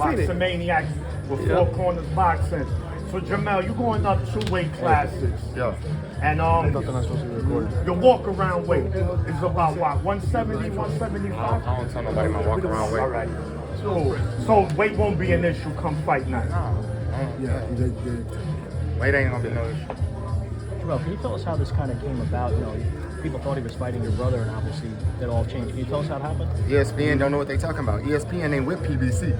Boxing Maniacs with Four Corners Boxing. So Jermell, you going up 2 weight classes. Yeah. And your walk around weight is about what? 170, 175? I don't tell nobody my walk around weight. All right. So weight won't be an issue come fight night. Weight ain't gonna be no issue. Jermell, can you tell us how this kind of came about? You know, people thought he was fighting your brother, and obviously that all changed. Can you tell us how it happened? ESPN don't know what they talking about. ESPN ain't with PBC.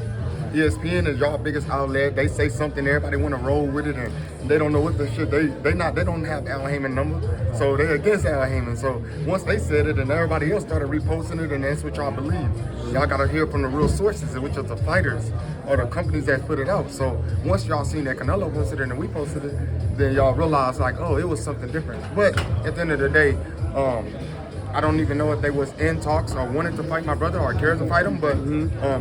ESPN is y'all biggest outlet. They say something, everybody want to roll with it, and they don't know what the shit. They don't have Al Heyman number, so they're against Al Heyman. So once they said it, and everybody else started reposting it, and that's what y'all believe. Y'all gotta hear from the real sources, which are the fighters or the companies that put it out. So once y'all seen that Canelo posted it and we posted it, then y'all realize like, oh, it was something different. But at the end of the day, I don't even know if they was in talks or wanted to fight my brother or cared to fight him, but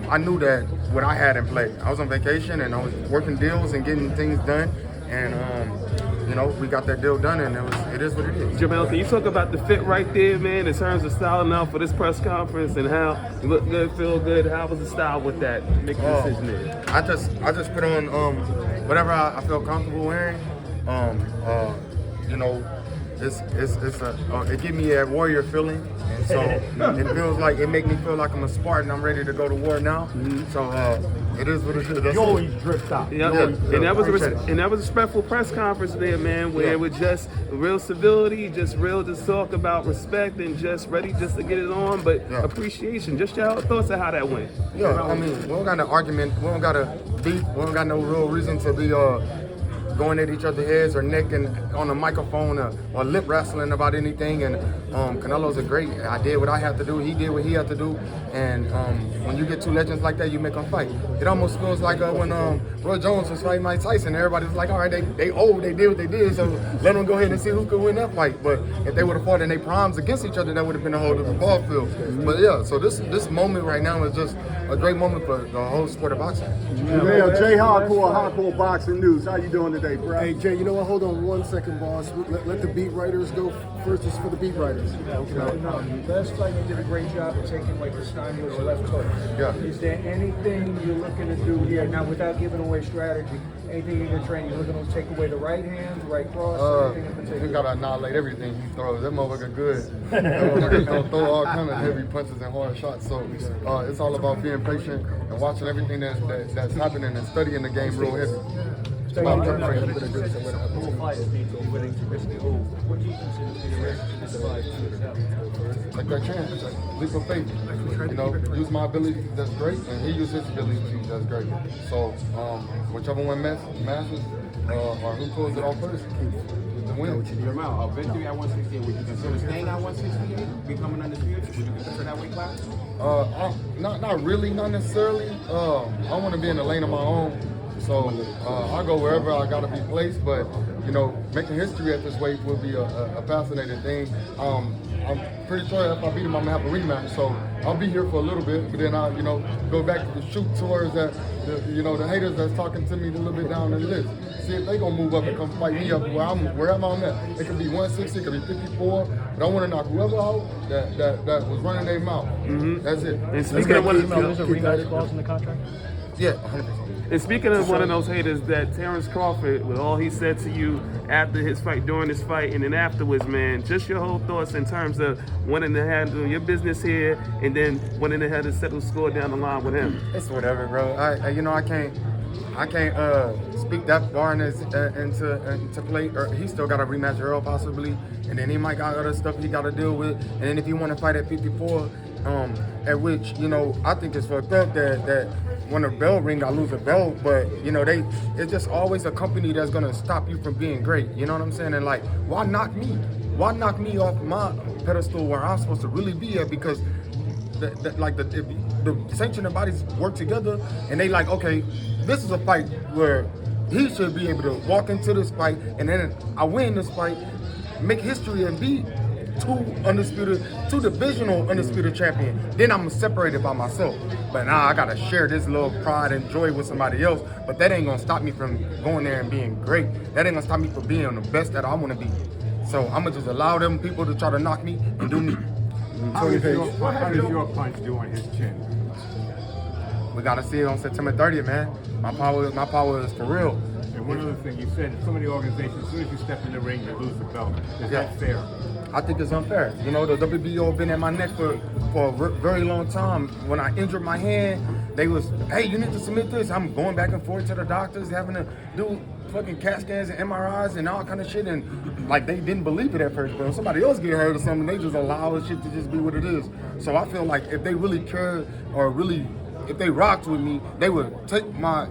I knew that what I had in play. I was on vacation and I was working deals and getting things done, and you know, we got that deal done, and it is what it is. Jermell, can you talk about the fit right there, man, in terms of styling out for this press conference and how you look good, feel good? How was the style with that? Making a decision there. I just put on whatever I feel comfortable wearing. You know, it gives me a warrior feeling, and so it feels like it make me feel like I'm a Spartan. I'm ready to go to war now. So it is what it is. You always drift out. Yep. And that was a respectful press conference there, man, where it was just real civility, just talk about respect and just ready just to get it on, but appreciation. Just your thoughts of how that went. Yeah, I mean, we don't got no argument, we don't got a beef, we don't got no real reason to be going at each other's heads or neck and on a microphone or lip wrestling about anything. And Canelo's a great. I did what I had to do. He did what he had to do. And when you get two legends like that, you make them fight. It almost feels like when Roy Jones was fighting Mike Tyson. Everybody was like, all right, they old, they did what they did, so let them go ahead and see who could win that fight. But if they would have fought in their primes against each other, that would have been a whole different ball field. But yeah, so this moment right now is just a great moment for the whole sport of boxing. Jermell, Jay Hardcore Boxing News. How you doing today, bro? Hey Jay, you know what? Hold on 1 second, boss. Let the beat writers go first. Is for the beat writers. Last fight you did a great job of taking like the Stein was left hook. Yeah. Is there anything you're looking to do here now without giving away strategy? Anything in your training you're looking to take away the right hand, right cross, anything in particular? We gotta annihilate everything he throws. That motherfucker good. That motherfucker gonna throw all kind of heavy punches and hard shots. So it's all about being patient and watching everything that's happening and studying the game real heavy. It's about preparation. Who fight is being winning to risk it? What do you consider to be the risk in this fight? Take that chance, leap of faith. You know, use my ability, that's great, and he used his ability, that's great. So, whichever one matches, or who pulls it off first, the win. Jermell, a victory at 168, would you consider staying at 168, becoming undisputed? Would you consider that weight class? Not really, not necessarily. I want to be in the lane of my own. So I'll go wherever I gotta be placed, but you know, making history at this weight will be a fascinating thing. I'm pretty sure if I beat him, I'm gonna have a rematch. So I'll be here for a little bit, but then I'll, you know, go back to the shoot towards that, the haters that's talking to me a little bit down the list. See if they gonna move up and come fight me up wherever I'm at. It could be 160, it could be 54, but I want to knock whoever out that was running their mouth. That's it. And speaking of There's a rematch clause in the contract? Yeah, 100%. And speaking of one of those haters, that Terrence Crawford, with all he said to you after his fight, during his fight, and then afterwards, man, just your whole thoughts in terms of wanting to handle your business here and then wanting to have a settled score down the line with him. It's whatever, bro. I can't speak that far into play. He still got a rematch Earl possibly, and then he might got other stuff he got to deal with. And then if he want to fight at 54, at which I think it's fucked up that when a bell ring, I lose a belt, but it's just always a company that's gonna stop you from being great. You know what I'm saying? And like, why knock me? Why knock me off my pedestal where I'm supposed to really be at? Because the sanctioning bodies work together, and they like, okay, this is a fight where he should be able to walk into this fight, and then I win this fight, make history, and be two divisional undisputed champion. Then I'm separated by myself. But now I gotta share this little pride and joy with somebody else. But that ain't gonna stop me from going there and being great. That ain't gonna stop me from being the best that I wanna be. So I'm gonna just allow them people to try to knock me and do me. How does your punch do on his chin? we gotta see it on September 30th, man. My power is for real. And one other thing, you said some of the organizations, as soon as you step in the ring, you lose the belt. Is Yeah. that fair? I think it's unfair. You know, the WBO been at my neck for a very long time. When I injured my hand, they was, hey, you need to submit this. I'm going back and forth to the doctors, having to do fucking CAT scans and MRIs and all kind of shit. And like, they didn't believe it at first, but when somebody else get hurt or something, they just allow the shit to just be what it is. So I feel like if they really cared or really, if they rocked with me, they would take my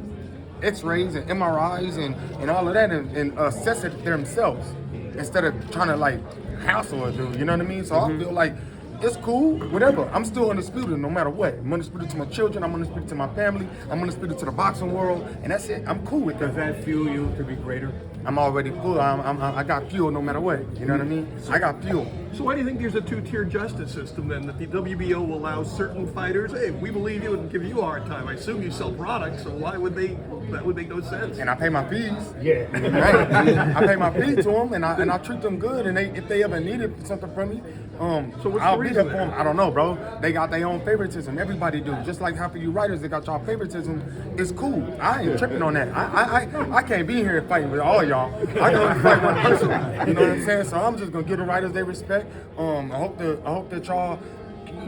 X-rays and MRIs and all of that and assess it themselves instead of trying to like hassle a dude, you know what I mean? So I feel like it's cool, whatever. I'm still undisputed no matter what. I'm undisputed to my children, I'm undisputed to my family, I'm undisputed to the boxing world, and that's it. I'm cool with that. Does that fuel you to be greater? I'm already cool. I got fuel no matter what, you know what I mean? I got fuel. So why do you think there's a two-tier justice system then, that the WBO will allow certain fighters, hey, we believe you and give you a hard time? I assume you sell products, so why would they, that would make no sense. And I pay my fees. Yeah. Right. I pay my fee to them, and I treat them good. And if they ever needed something from me, So what's I'll the be reason there for them. there? I don't know, bro. They got their own favoritism. Everybody do. Just like half of you writers, they got y'all favoritism. It's cool. I ain't tripping on that. I can't be here fighting with all y'all. I can only fight one person. You know what I'm saying? So I'm just gonna give the writers their respect. I hope that y'all,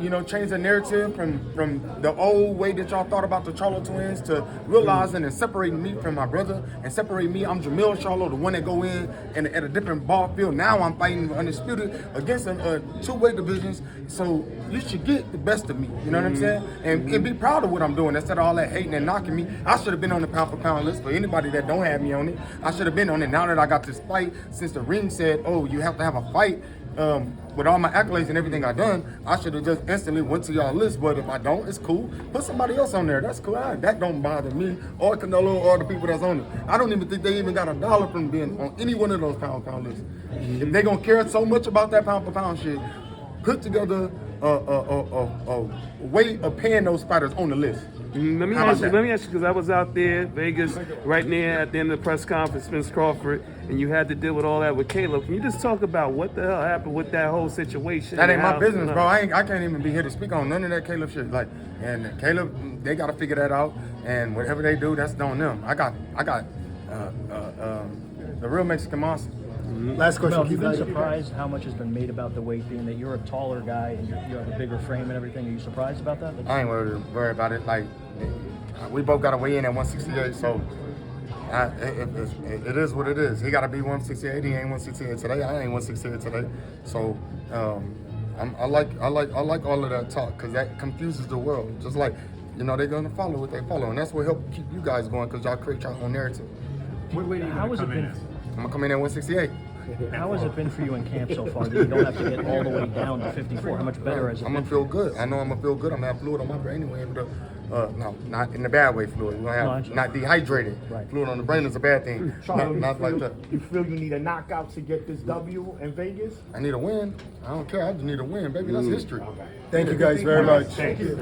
you know, change the narrative from the old way that y'all thought about the Charlo twins to realizing and separating me from my brother and separating me. I'm Jermell Charlo, the one that go in and at a different ball field. Now I'm fighting Undisputed against two-weight divisions. So you should get the best of me. You know what I'm saying? And be proud of what I'm doing instead of all that hating and knocking me. I should have been on the pound-for-pound list for anybody that don't have me on it. I should have been on it. Now that I got this fight, since the ring said, oh, you have to have a fight, with all my accolades and everything I done, I should have just instantly went to y'all list. But if I don't, it's cool. Put somebody else on there. That's cool. That don't bother me or Canelo or the people that's on it. I don't even think they even got $1 from being on any one of those pound-for-pound lists. If they gonna care so much about that pound-for-pound shit, put together a way of paying those fighters on the list. Let me ask you, because I was out there, Vegas, right near at the end of the press conference, Spence Crawford, and you had to deal with all that with Caleb. Can you just talk about what the hell happened with that whole situation? That ain't my business, bro. I can't even be here to speak on none of that Caleb shit. Like, and Caleb, they gotta figure that out, and whatever they do, that's on them. I got the real Mexican monster. Last question. Mel, have you been surprised how much has been made about the weight, being that you're a taller guy and you have a bigger frame and everything? Are you surprised about that? I ain't worried about it. Like, we both got to weigh in at 168, so it is what it is. He got to be 168. He ain't 168 today. I ain't 168 today. So I like all of that talk because that confuses the world. Just like, you know, they're gonna follow what they follow, and that's what help keep you guys going because y'all create your own narrative. What weight are you gonna come in at? I'm gonna come in at 168. How has it been for you in camp so far that you don't have to get all the way down to 54? How much better has it been? I'm gonna feel good. I know I'm gonna feel good. I'm gonna have fluid on my brain anyway. No, not in the bad way fluid. You're gonna have not dehydrated. Right. Fluid on the brain is a bad thing. Not like that. You feel you need a knockout to get this W in Vegas? I need a win. I don't care. I just need a win, baby. That's history. Thank you guys very much. Thank you.